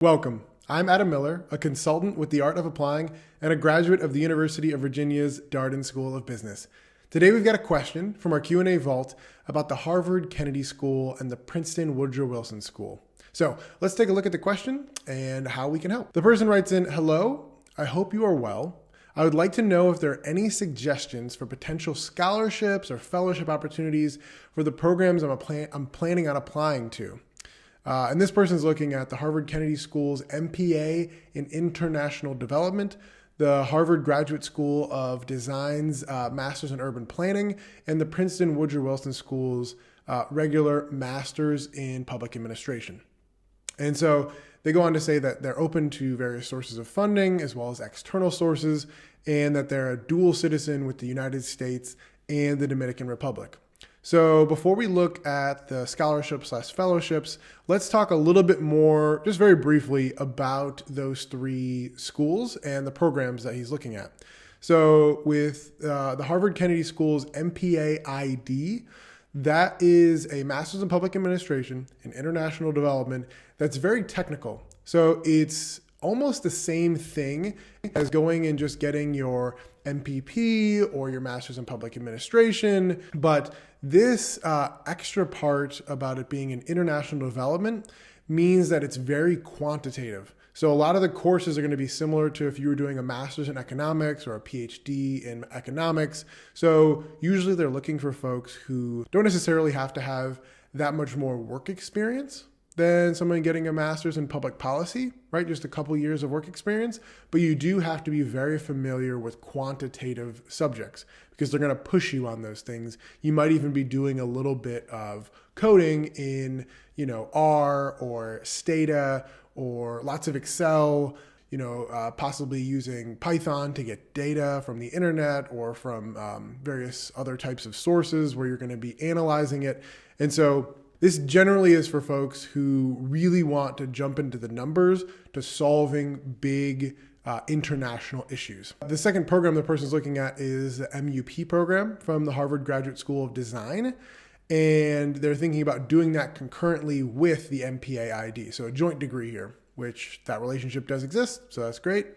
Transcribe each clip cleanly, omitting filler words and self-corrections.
Welcome. I'm Adam Miller, a consultant with the Art of Applying and a graduate of the University of Virginia's Darden School of Business. Today we've got a question from our Q&A vault about the Harvard Kennedy School and the Princeton Woodrow Wilson School. So let's take a look at the question and how we can help. The person writes in, "Hello, I hope you are well. I would like to know if there are any suggestions for potential scholarships or fellowship opportunities for the programs I'm planning on applying to." And this person's looking at the Harvard Kennedy School's MPA in International Development, the Harvard Graduate School of Design's Masters in Urban Planning, and the Princeton Woodrow Wilson School's regular Masters in Public Administration. And so they go on to say that they're open to various sources of funding as well as external sources, and that they're a dual citizen with the United States and the Dominican Republic. So before we look at the scholarships/fellowships, let's talk a little bit more, just very briefly, about those three schools and the programs that he's looking at. So with the Harvard Kennedy School's MPA-ID, that is a Master's in Public Administration and International Development that's very technical. So it's almost the same thing as going and just getting your MPP or your Master's in Public Administration. But this extra part about it being an international development means that it's very quantitative. So a lot of the courses are going to be similar to if you were doing a Master's in Economics or a PhD in Economics. So usually they're looking for folks who don't necessarily have to have that much more work experience than someone getting a Master's in Public Policy, right? Just a couple years of work experience, but you do have to be very familiar with quantitative subjects because they're going to push you on those things. You might even be doing a little bit of coding in, R or Stata or lots of Excel, possibly using Python to get data from the internet or from various other types of sources where you're going to be analyzing it. And so this generally is for folks who really want to jump into the numbers to solving big international issues. The second program the person's looking at is the MUP program from the Harvard Graduate School of Design. And they're thinking about doing that concurrently with the MPA-ID. So a joint degree here, which that relationship does exist. So that's great.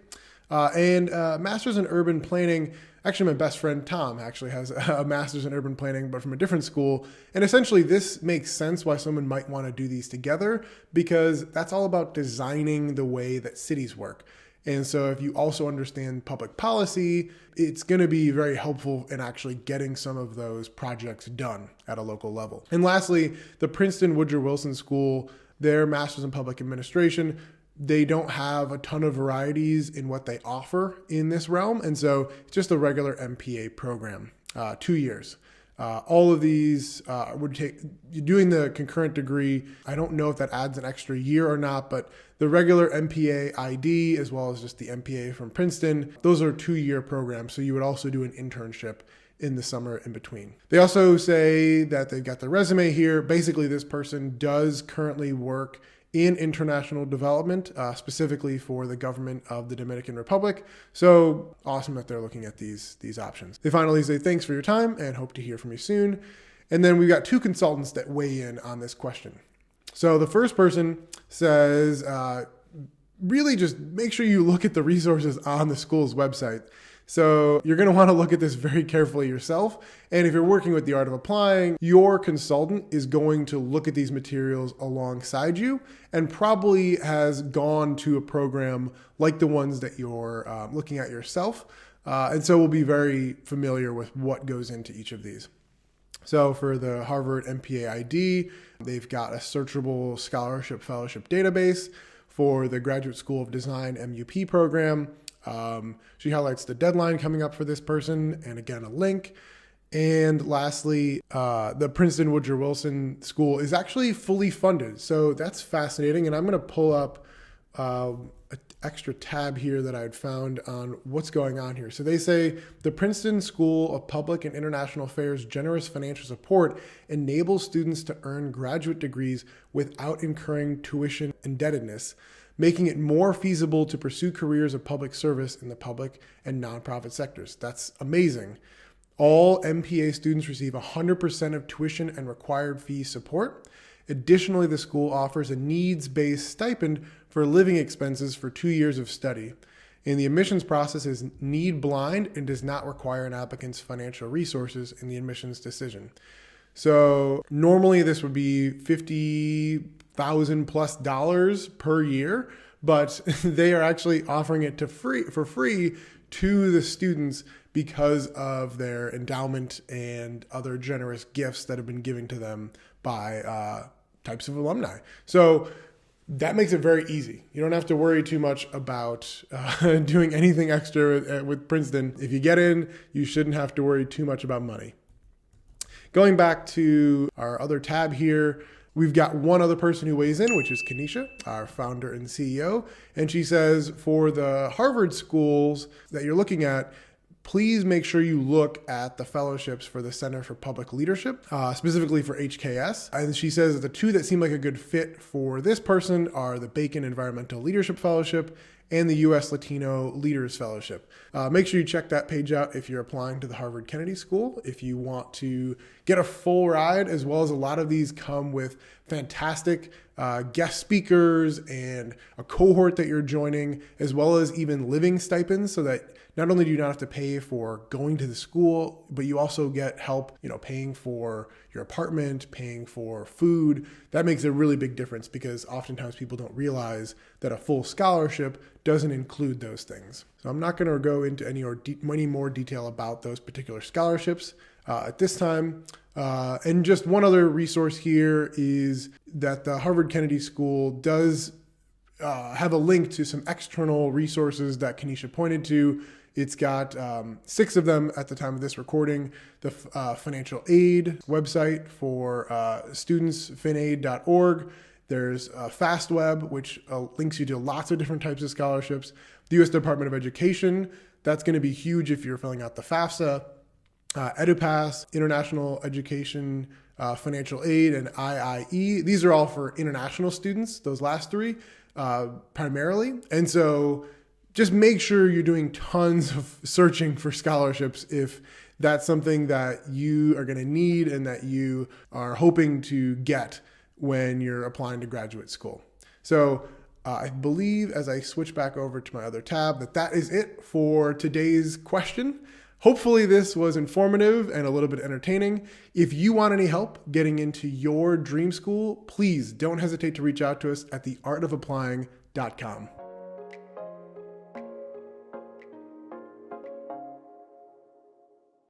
And Masters in Urban Planning. Actually, my best friend Tom actually has a Master's in Urban Planning, but from a different school. And essentially, this makes sense why someone might want to do these together, because that's all about designing the way that cities work. And so if you also understand public policy, it's going to be very helpful in actually getting some of those projects done at a local level. And lastly, the Princeton Woodrow Wilson School, their Master's in Public Administration, they don't have a ton of varieties in what they offer in this realm. And so it's just a regular MPA program, 2 years. All of these would take, doing the concurrent degree, I don't know if that adds an extra year or not, but the regular MPA-ID as well as just the MPA from Princeton, those are 2-year programs. So you would also do an internship in the summer in between. They also say that they've got their resume here. Basically, this person does currently work in international development, specifically for the government of the Dominican Republic. So awesome that they're looking at these options. They finally say, "Thanks for your time and hope to hear from you soon." And then we've got two consultants that weigh in on this question. So the first person says, really just make sure you look at the resources on the school's website. So you're going to want to look at this very carefully yourself. And if you're working with the Art of Applying, your consultant is going to look at these materials alongside you and probably has gone to a program like the ones that you're looking at yourself. And so we'll be very familiar with what goes into each of these. So for the Harvard MPA-ID, they've got a searchable scholarship fellowship database. For the Graduate School of Design MUP program, she highlights the deadline coming up for this person, and again, a link. And lastly, the Princeton Woodrow Wilson School is actually fully funded. So that's fascinating. And I'm going to pull up an extra tab here that I had found on what's going on here. So they say the Princeton School of Public and International Affairs' generous financial support enables students to earn graduate degrees without incurring tuition indebtedness, making it more feasible to pursue careers of public service in the public and nonprofit sectors. That's amazing. All MPA students receive 100% of tuition and required fee support. Additionally, the school offers a needs-based stipend for living expenses for 2 years of study. And the admissions process is need blind and does not require an applicant's financial resources in the admissions decision. So normally this would be $50,000 plus per year, but they are actually offering it for free to the students because of their endowment and other generous gifts that have been given to them by types of alumni. So that makes it very easy. You don't have to worry too much about doing anything extra with Princeton. If you get in, you shouldn't have to worry too much about money. Going back to our other tab here, we've got one other person who weighs in, which is Kenesha, our founder and CEO. And she says, for the Harvard schools that you're looking at, please make sure you look at the fellowships for the Center for Public Leadership, specifically for HKS. And she says that the two that seem like a good fit for this person are the Bacon Environmental Leadership Fellowship and the U.S. Latino Leaders Fellowship. Make sure you check that page out if you're applying to the Harvard Kennedy School. If you want to get a full ride, as well as a lot of these come with fantastic guest speakers and a cohort that you're joining, as well as even living stipends, so that not only do you not have to pay for going to the school, but you also get help, paying for your apartment, paying for food. That makes a really big difference because oftentimes people don't realize that a full scholarship doesn't include those things. So I'm not going to go into any more detail about those particular scholarships at this time. And just one other resource here is that the Harvard Kennedy School does have a link to some external resources that Kenesha pointed to. It's got 6 of them at the time of this recording. The financial aid website for students, finaid.org. There's FastWeb, which links you to lots of different types of scholarships. The U.S. Department of Education, that's going to be huge if you're filling out the FAFSA. EduPass, International Education Financial Aid, and IIE. These are all for international students, those last 3 primarily. And so just make sure you're doing tons of searching for scholarships if that's something that you are going to need and that you are hoping to get when you're applying to graduate school. So I believe, as I switch back over to my other tab, that is it for today's question. Hopefully this was informative and a little bit entertaining. If you want any help getting into your dream school, please don't hesitate to reach out to us at theartofapplying.com.